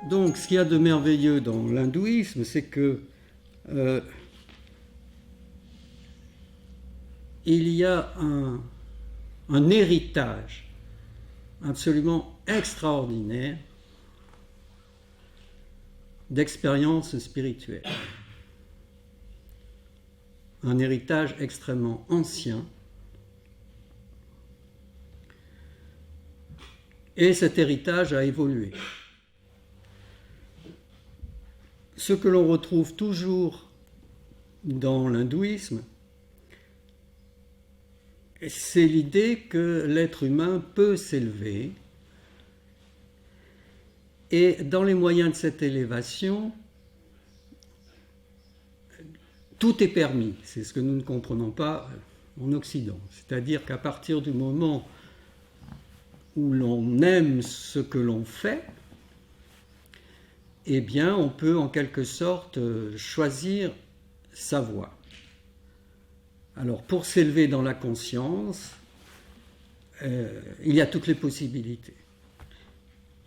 Donc, ce qu'il y a de merveilleux dans l'hindouisme, c'est que il y a un héritage absolument extraordinaire d'expériences spirituelles. Un héritage extrêmement ancien. Et cet héritage a évolué. Ce que l'on retrouve toujours dans l'hindouisme, c'est l'idée que l'être humain peut s'élever et dans les moyens de cette élévation, tout est permis. C'est ce que nous ne comprenons pas en Occident. C'est-à-dire qu'à partir du moment où l'on aime ce que l'on fait, eh bien, on peut en quelque sorte choisir sa voie. Alors, pour s'élever dans la conscience, il y a toutes les possibilités.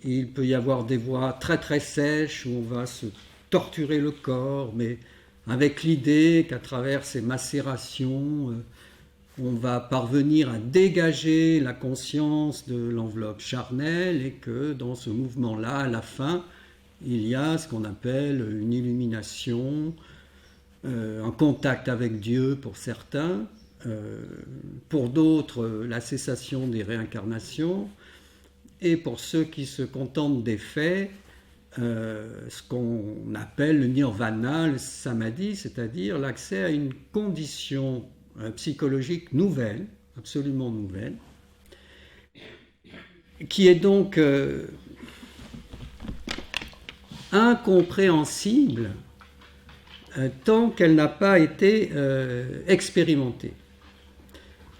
Il peut y avoir des voies très très sèches où on va se torturer le corps, mais avec l'idée qu'à travers ces macérations, on va parvenir à dégager la conscience de l'enveloppe charnelle et que dans ce mouvement-là, à la fin, il y a ce qu'on appelle une illumination, un contact avec Dieu pour certains, pour d'autres la cessation des réincarnations, et pour ceux qui se contentent des faits, ce qu'on appelle le nirvana, le samadhi, c'est-à-dire l'accès à une condition psychologique nouvelle, absolument nouvelle, qui est donc incompréhensible tant qu'elle n'a pas été expérimentée.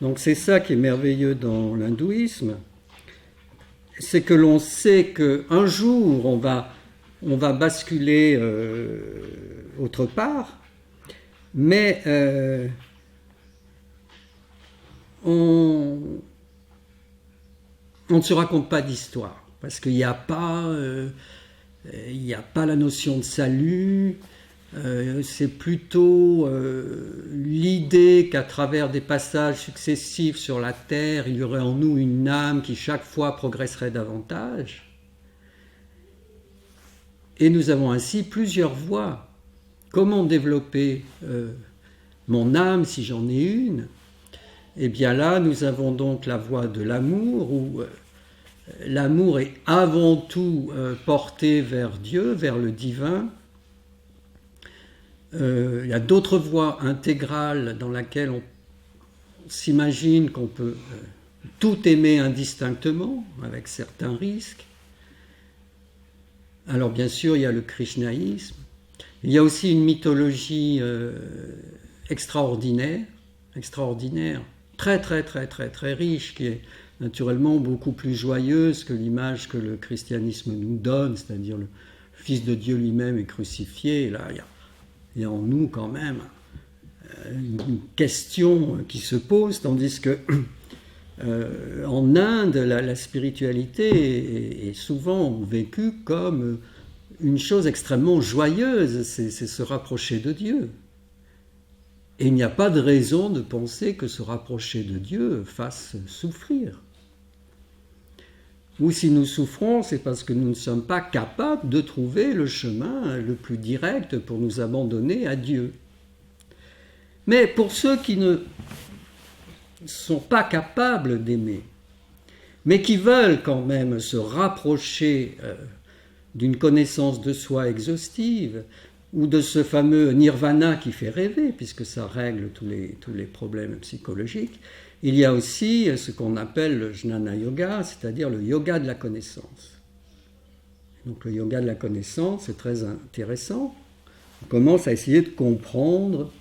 Donc c'est ça qui est merveilleux dans l'hindouisme, c'est que l'on sait qu'un jour on va basculer autre part, mais on ne se raconte pas d'histoire, parce qu'il n'y a pas la notion de salut, c'est plutôt l'idée qu'à travers des passages successifs sur la terre, il y aurait en nous une âme qui chaque fois progresserait davantage. Et nous avons ainsi plusieurs voies. Comment développer mon âme si j'en ai une? Eh bien là, nous avons donc la voie de l'amour, où l'amour est avant tout porté vers Dieu, vers le divin. Il y a d'autres voies intégrales dans lesquelles on s'imagine qu'on peut tout aimer indistinctement, avec certains risques. Alors bien sûr, il y a le krishnaïsme. Il y a aussi une mythologie extraordinaire, très très très très très riche, qui est naturellement beaucoup plus joyeuse que l'image que le christianisme nous donne, c'est-à-dire le Fils de Dieu lui-même est crucifié. Et là, il y a en nous quand même une question qui se pose, tandis que en Inde, la spiritualité est souvent vécue comme une chose extrêmement joyeuse, c'est se rapprocher de Dieu. Et il n'y a pas de raison de penser que se rapprocher de Dieu fasse souffrir. Ou si nous souffrons, c'est parce que nous ne sommes pas capables de trouver le chemin le plus direct pour nous abandonner à Dieu. Mais pour ceux qui ne sont pas capables d'aimer, mais qui veulent quand même se rapprocher d'une connaissance de soi exhaustive, ou de ce fameux nirvana qui fait rêver, puisque ça règle tous les problèmes psychologiques, il y a aussi ce qu'on appelle le jnana yoga, c'est-à-dire le yoga de la connaissance. Donc le yoga de la connaissance, c'est très intéressant. On commence à essayer de comprendre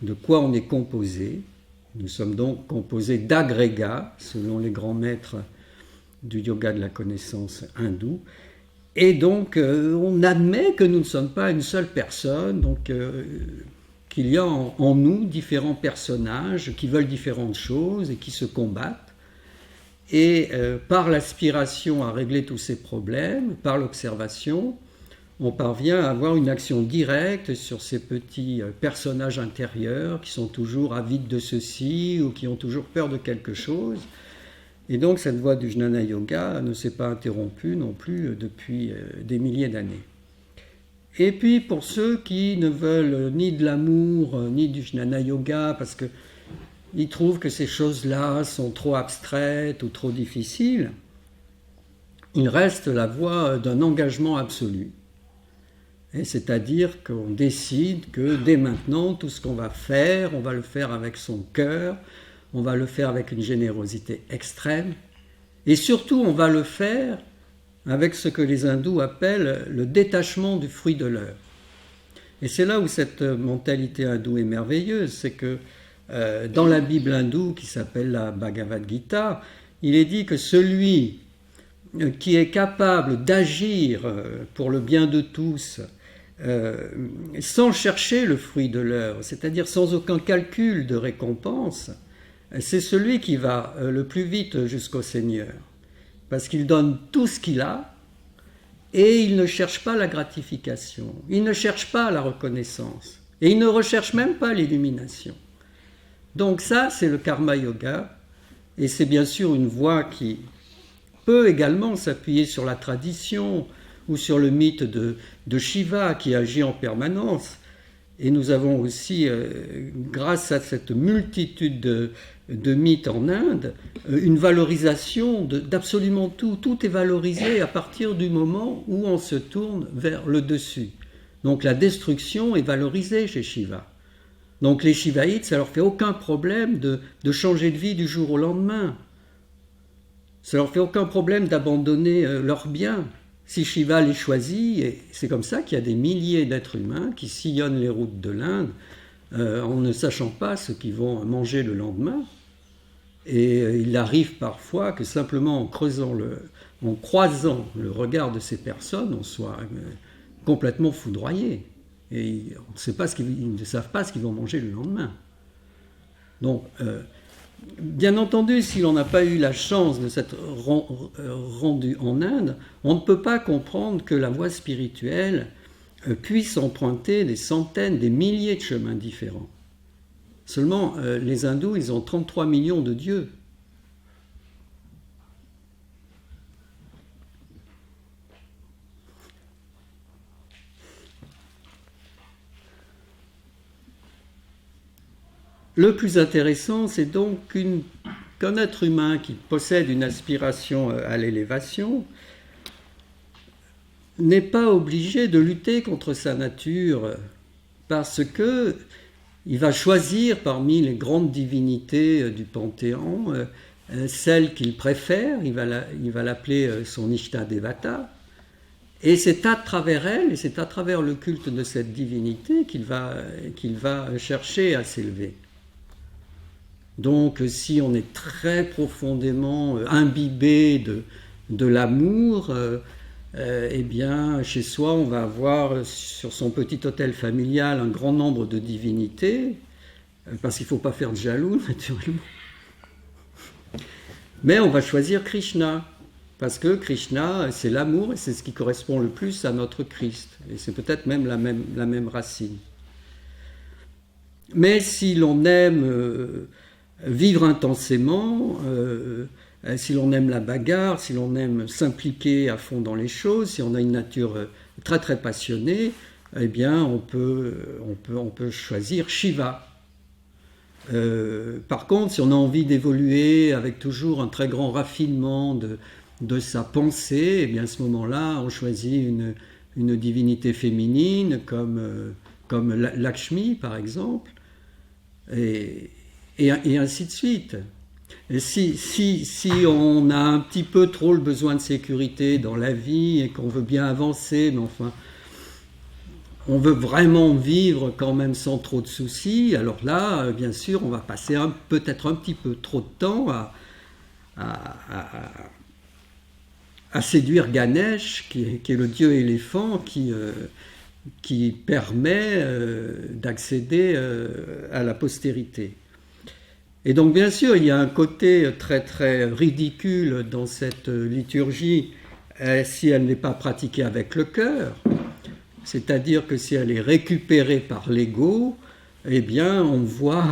de quoi on est composé. Nous sommes donc composés d'agrégats, selon les grands maîtres du yoga de la connaissance hindou. Et donc, on admet que nous ne sommes pas une seule personne, donc qu'il y a en nous différents personnages qui veulent différentes choses et qui se combattent. Et par l'aspiration à régler tous ces problèmes, par l'observation, on parvient à avoir une action directe sur ces petits personnages intérieurs qui sont toujours avides de ceci ou qui ont toujours peur de quelque chose. Et donc cette voie du Jnana Yoga ne s'est pas interrompue non plus depuis des milliers d'années. Et puis pour ceux qui ne veulent ni de l'amour ni du Jnana Yoga parce qu'ils trouvent que ces choses-là sont trop abstraites ou trop difficiles, il reste la voie d'un engagement absolu. Et c'est-à-dire qu'on décide que dès maintenant, tout ce qu'on va faire, on va le faire avec son cœur, on va le faire avec une générosité extrême, et surtout on va le faire avec ce que les hindous appellent le détachement du fruit de l'œuvre. Et c'est là où cette mentalité hindoue est merveilleuse, c'est que dans la Bible hindoue qui s'appelle la Bhagavad Gita, il est dit que celui qui est capable d'agir pour le bien de tous, sans chercher le fruit de l'œuvre, c'est-à-dire sans aucun calcul de récompense, c'est celui qui va le plus vite jusqu'au Seigneur. Parce qu'il donne tout ce qu'il a et il ne cherche pas la gratification, il ne cherche pas la reconnaissance et il ne recherche même pas l'illumination. Donc ça, c'est le karma yoga et c'est bien sûr une voie qui peut également s'appuyer sur la tradition ou sur le mythe de Shiva qui agit en permanence. Et nous avons aussi, grâce à cette multitude de mythes en Inde, une valorisation d'absolument tout. Tout est valorisé à partir du moment où on se tourne vers le dessus. Donc la destruction est valorisée chez Shiva. Donc les Shivaïtes, ça leur fait aucun problème de changer de vie du jour au lendemain. Ça leur fait aucun problème d'abandonner leurs biens. Si Shiva les choisit, et c'est comme ça qu'il y a des milliers d'êtres humains qui sillonnent les routes de l'Inde en ne sachant pas ce qu'ils vont manger le lendemain. Et il arrive parfois que simplement en croisant le regard de ces personnes, on soit complètement foudroyé. Et on ne sait pas ils ne savent pas ce qu'ils vont manger le lendemain. Donc, bien entendu, si l'on n'a pas eu la chance de s'être rendu en Inde, on ne peut pas comprendre que la voie spirituelle puisse emprunter des centaines, des milliers de chemins différents. Seulement, les hindous, ils ont 33 millions de dieux. Le plus intéressant, c'est donc qu'un être humain qui possède une aspiration à l'élévation n'est pas obligé de lutter contre sa nature parce que il va choisir parmi les grandes divinités du Panthéon celle qu'il préfère, il va l'appeler son Ishta Devata, et c'est à travers elle, et c'est à travers le culte de cette divinité qu'il va chercher à s'élever. Donc si on est très profondément imbibé de l'amour, eh bien chez soi on va avoir sur son petit autel familial un grand nombre de divinités, parce qu'il ne faut pas faire de jaloux naturellement. Mais on va choisir Krishna, parce que Krishna c'est l'amour et c'est ce qui correspond le plus à notre Christ, et c'est peut-être même la même racine. Mais si l'on aime vivre intensément, si l'on aime la bagarre, si l'on aime s'impliquer à fond dans les choses, si on a une nature très très passionnée, eh bien on peut choisir Shiva. Par contre, si on a envie d'évoluer avec toujours un très grand raffinement de sa pensée, eh bien à ce moment-là, on choisit une divinité féminine comme Lakshmi par exemple, et ainsi de suite. Et si on a un petit peu trop le besoin de sécurité dans la vie et qu'on veut bien avancer, mais enfin, on veut vraiment vivre quand même sans trop de soucis, alors là, bien sûr, on va passer peut-être un petit peu trop de temps à séduire Ganesh, qui est le dieu éléphant qui permet d'accéder à la postérité. Et donc bien sûr, il y a un côté très très ridicule dans cette liturgie si elle n'est pas pratiquée avec le cœur, C'est-à-dire que si elle est récupérée par l'ego, eh bien on voit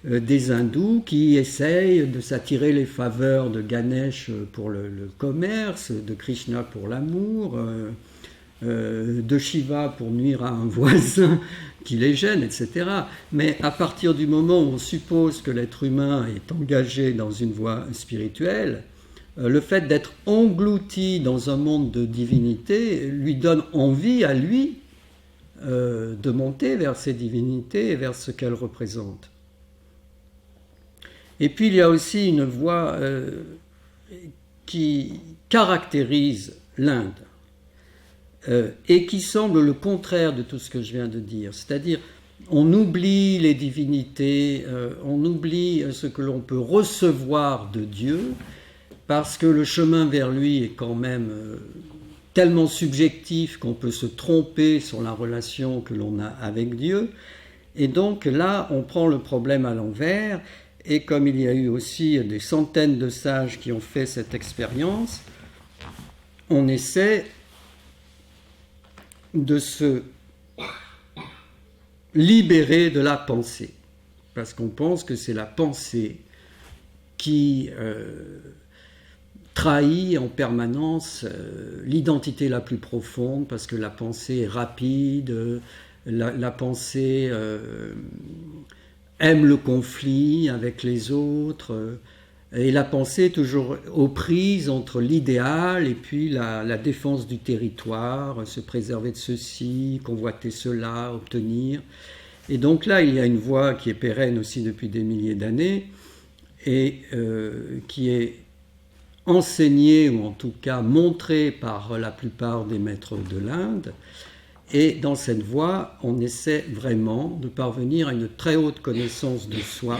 des hindous qui essayent de s'attirer les faveurs de Ganesh pour le commerce, de Krishna pour l'amour, de Shiva pour nuire à un voisin qui les gêne, etc. Mais à partir du moment où on suppose que l'être humain est engagé dans une voie spirituelle, le fait d'être englouti dans un monde de divinité lui donne envie à lui de monter vers ces divinités et vers ce qu'elles représentent. Et puis il y a aussi une voie qui caractérise l'Inde et qui semble le contraire de tout ce que je viens de dire. C'est-à-dire, on oublie les divinités, on oublie ce que l'on peut recevoir de Dieu, parce que le chemin vers lui est quand même tellement subjectif qu'on peut se tromper sur la relation que l'on a avec Dieu. Et donc là, on prend le problème à l'envers, et comme il y a eu aussi des centaines de sages qui ont fait cette expérience, on essaie de se libérer de la pensée, parce qu'on pense que c'est la pensée qui trahit en permanence l'identité la plus profonde, parce que la pensée est rapide, la pensée aime le conflit avec les autres, et la pensée est toujours aux prises entre l'idéal et puis la défense du territoire, se préserver de ceci, convoiter cela, obtenir. Et donc là, il y a une voie qui est pérenne aussi depuis des milliers d'années et qui est enseignée, ou en tout cas montrée par la plupart des maîtres de l'Inde. Et dans cette voie, on essaie vraiment de parvenir à une très haute connaissance de soi,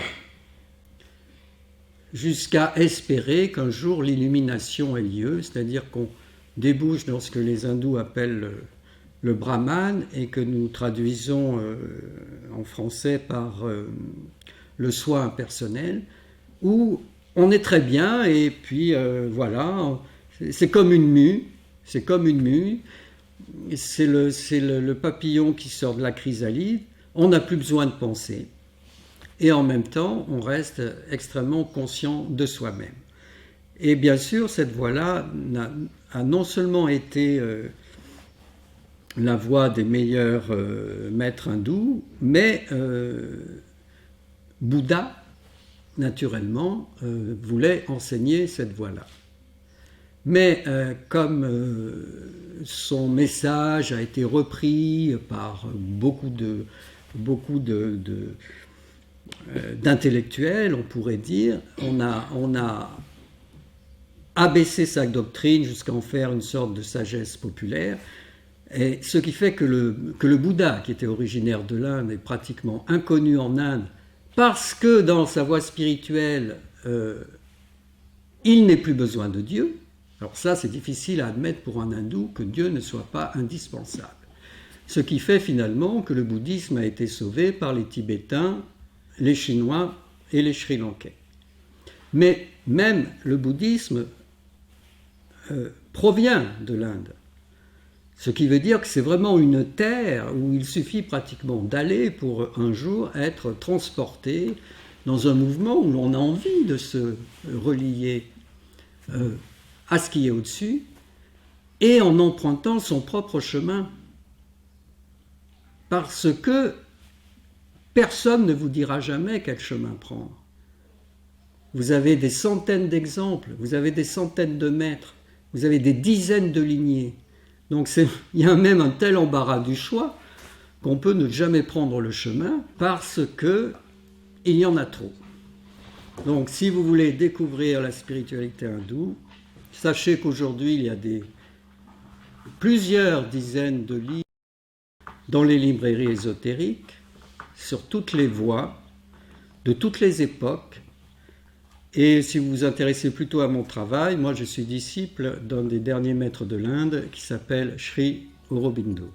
jusqu'à espérer qu'un jour l'illumination ait lieu, c'est-à-dire qu'on débouche dans ce que les hindous appellent le brahman et que nous traduisons en français par le soi impersonnel, où on est très bien et puis voilà, c'est comme une mue, c'est le papillon qui sort de la chrysalide, on n'a plus besoin de penser. Et en même temps, on reste extrêmement conscient de soi-même. Et bien sûr, cette voie-là a non seulement été la voie des meilleurs maîtres hindous, mais Bouddha, naturellement, voulait enseigner cette voie-là. Mais comme son message a été repris par beaucoup d'intellectuels, on pourrait dire, on a abaissé sa doctrine jusqu'à en faire une sorte de sagesse populaire, et ce qui fait que le Bouddha, qui était originaire de l'Inde, est pratiquement inconnu en Inde, parce que dans sa voie spirituelle, il n'est plus besoin de Dieu. Alors ça, c'est difficile à admettre pour un hindou que Dieu ne soit pas indispensable. Ce qui fait finalement que le bouddhisme a été sauvé par les Tibétains, les Chinois et les Sri Lankais. Mais même le bouddhisme provient de l'Inde. Ce qui veut dire que c'est vraiment une terre où il suffit pratiquement d'aller pour un jour être transporté dans un mouvement où l'on a envie de se relier à ce qui est au-dessus et en empruntant son propre chemin. Parce que personne ne vous dira jamais quel chemin prendre. Vous avez des centaines d'exemples, vous avez des centaines de maîtres, vous avez des dizaines de lignées. Donc il y a même un tel embarras du choix qu'on peut ne jamais prendre le chemin parce qu'il y en a trop. Donc si vous voulez découvrir la spiritualité hindoue, sachez qu'aujourd'hui il y a plusieurs dizaines de livres dans les librairies ésotériques, sur toutes les voies, de toutes les époques. Et si vous vous intéressez plutôt à mon travail, moi je suis disciple d'un des derniers maîtres de l'Inde qui s'appelle Sri Aurobindo.